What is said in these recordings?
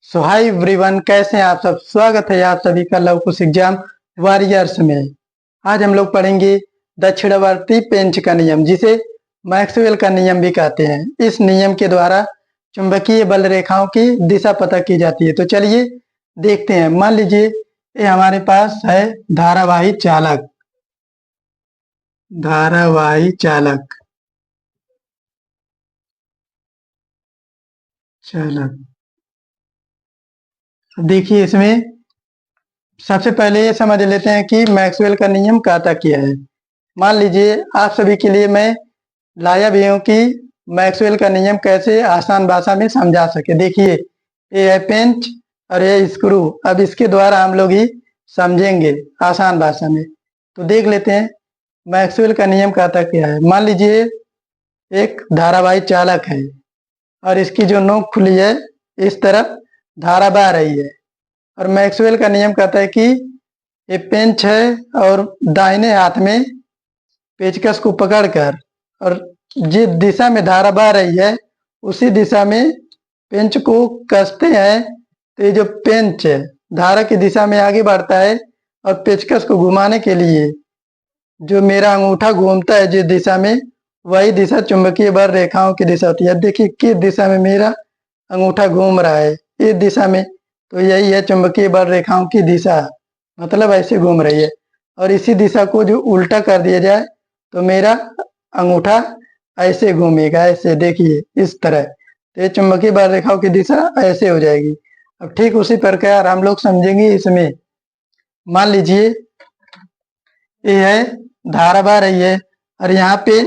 सो hi everyone, कैसे हैं आप सब। स्वागत है आप सभी का लव कुश एग्जाम वॉरियर्स में। आज हम लोग पढ़ेंगे दक्षिणावर्ती पेंच का नियम, जिसे मैक्सवेल का नियम भी कहते हैं। इस नियम के द्वारा चुंबकीय बल रेखाओं की दिशा पता की जाती है। तो चलिए देखते हैं। मान लीजिए ये हमारे पास है धारावाही चालक। धारावाही चालक चालक देखिए, इसमें सबसे पहले ये समझ लेते हैं कि मैक्सवेल का नियम कहता क्या है। मान लीजिए आप सभी के लिए मैं लाया भी हूं कि मैक्सवेल का नियम कैसे आसान भाषा में समझा सके। देखिए, ये है पेंच और ये स्क्रू। अब इसके द्वारा हम लोग ही समझेंगे आसान भाषा में। तो देख लेते हैं मैक्सवेल का नियम कहता क्या है। मान लीजिए एक धारावाही चालक है और इसकी जो नोक खुली है, इस तरफ धारा बह रही है। और मैक्सवेल का नियम कहता है कि ये पेंच है और दाहिने हाथ में पेचकस को पकड़कर और जिस दिशा में धारा बह रही है उसी दिशा में पेंच को कसते हैं, तो ये जो पेंच है धारा की दिशा में आगे बढ़ता है और पेचकस को घुमाने के लिए जो मेरा अंगूठा घूमता है जिस दिशा में, वही दिशा चुंबकीय बल रेखाओं की दिशा होती है। देखिए किस दिशा में मेरा अंगूठा घूम रहा है, इस दिशा में, तो यही है चुंबकीय बल रेखाओं की दिशा, मतलब ऐसे घूम रही है। और इसी दिशा को जो उल्टा कर दिया जाए तो मेरा अंगूठा ऐसे घूमेगा, ऐसे देखिए इस तरह। तो ये चुंबकीय बल रेखाओं की दिशा ऐसे हो जाएगी। अब ठीक उसी प्रकार हम लोग समझेंगे इसमें। मान लीजिए ये है धारा बह रही है और यहाँ पे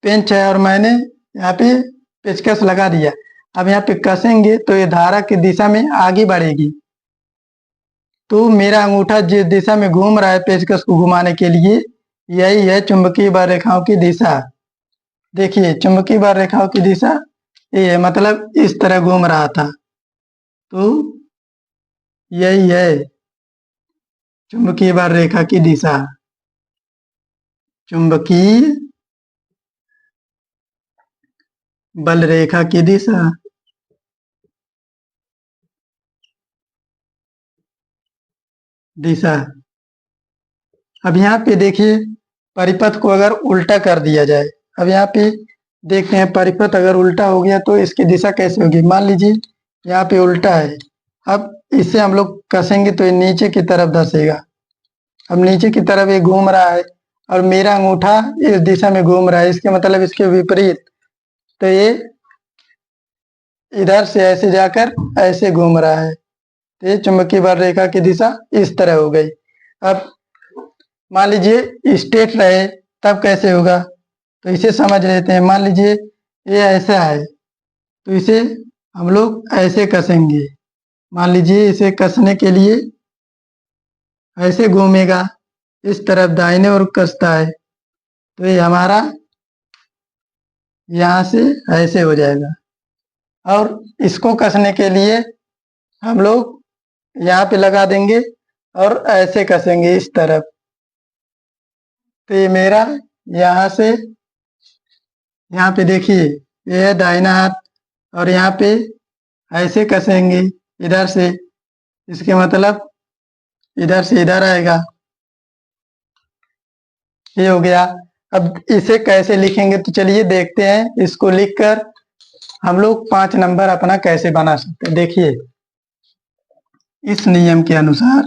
पेंच है और मैंने यहाँ पे पेचकस लगा दिया। अब यहाँ पे कसेंगे तो ये धारा की दिशा में आगे बढ़ेगी। तो मेरा अंगूठा जिस दिशा में घूम रहा है पेचकस को घुमाने के लिए, यही है चुंबकीय बल रेखाओं की दिशा। देखिए चुंबकीय बल रेखाओं की दिशा ये है, मतलब इस तरह घूम रहा था। तो यही है चुंबकीय बल रेखा की दिशा। चुंबकीय बल रेखा की दिशा। दिशा। अब यहाँ पे देखिए परिपथ को अगर उल्टा कर दिया जाए। अब यहाँ पे देखते हैं परिपथ अगर उल्टा हो गया तो इसकी दिशा कैसे होगी। मान लीजिए यहाँ पे उल्टा है। अब इसे हम लोग कसेंगे तो ये नीचे की तरफ धसेगा। अब नीचे की तरफ ये घूम रहा है और मेरा अंगूठा इस दिशा में घूम रहा है, इसके मतलब इसके विपरीत। तो ये इधर से ऐसे जाकर ऐसे घूम रहा है। तो ये चुंबकीय बल रेखा की दिशा इस तरह हो गई। अब मान लीजिए स्ट्रेट रहे तब कैसे होगा, तो इसे समझ लेते हैं। मान लीजिए ये ऐसा है तो इसे हम लोग ऐसे कसेंगे। मान लीजिए इसे कसने के लिए ऐसे घूमेगा, इस तरफ दाहिने ओर कसता है, तो ये हमारा यहाँ से ऐसे हो जाएगा। और इसको कसने के लिए हम लोग यहाँ पे लगा देंगे और ऐसे कसेंगे इस तरफ। तो ये मेरा यहाँ से, यहाँ पे देखिए ये है दाहिना हाथ और यहाँ पे ऐसे कसेंगे इधर से, इसके मतलब इधर से इधर आएगा। ये हो गया। अब इसे कैसे लिखेंगे तो चलिए देखते हैं। इसको लिखकर हम लोग 5 नंबर अपना कैसे बना सकते हैं। देखिए इस नियम के अनुसार,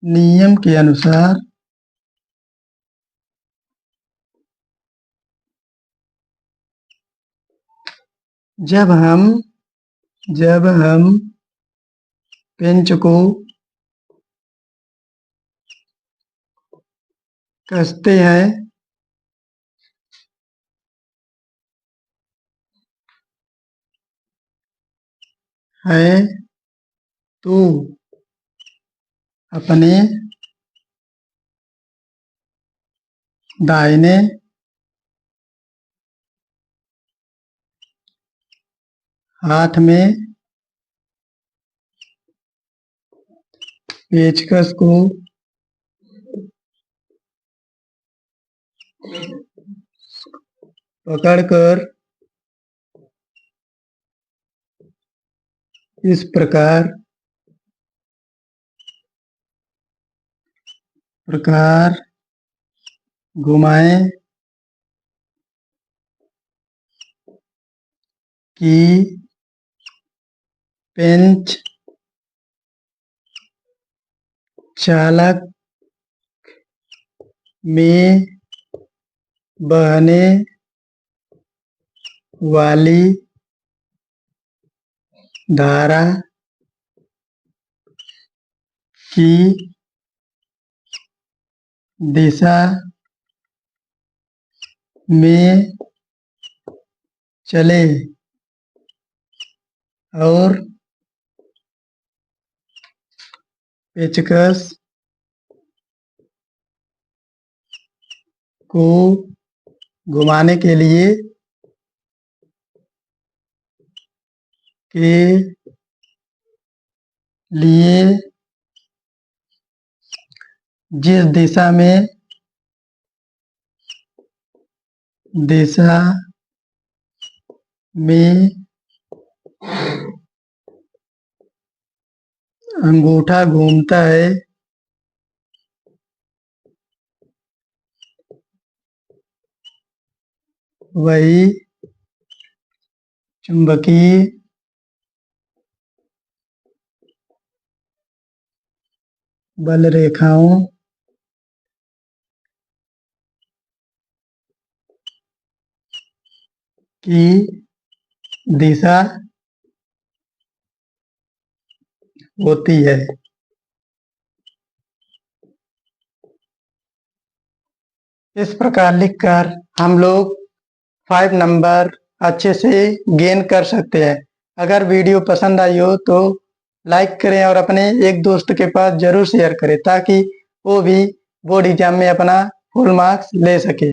नियम के अनुसार जब हम पेंच को कसते हैं तो अपने दाहिने हाथ में पेचकस को पकड़कर इस प्रकार घुमाएं कि पेंच चालक में बहने वाली धारा की दिशा में चले और पेचकस को घुमाने के लिए जिस दिशा में अंगूठा घूमता है वही चुंबकीय बल रेखाओं की दिशा होती है। इस प्रकार लिखकर हम लोग 5 नंबर अच्छे से गेन कर सकते हैं। अगर वीडियो पसंद आई हो तो लाइक करें और अपने एक दोस्त के पास जरूर शेयर करें ताकि वो भी बोर्ड एग्जाम में अपना फुल मार्क्स ले सके।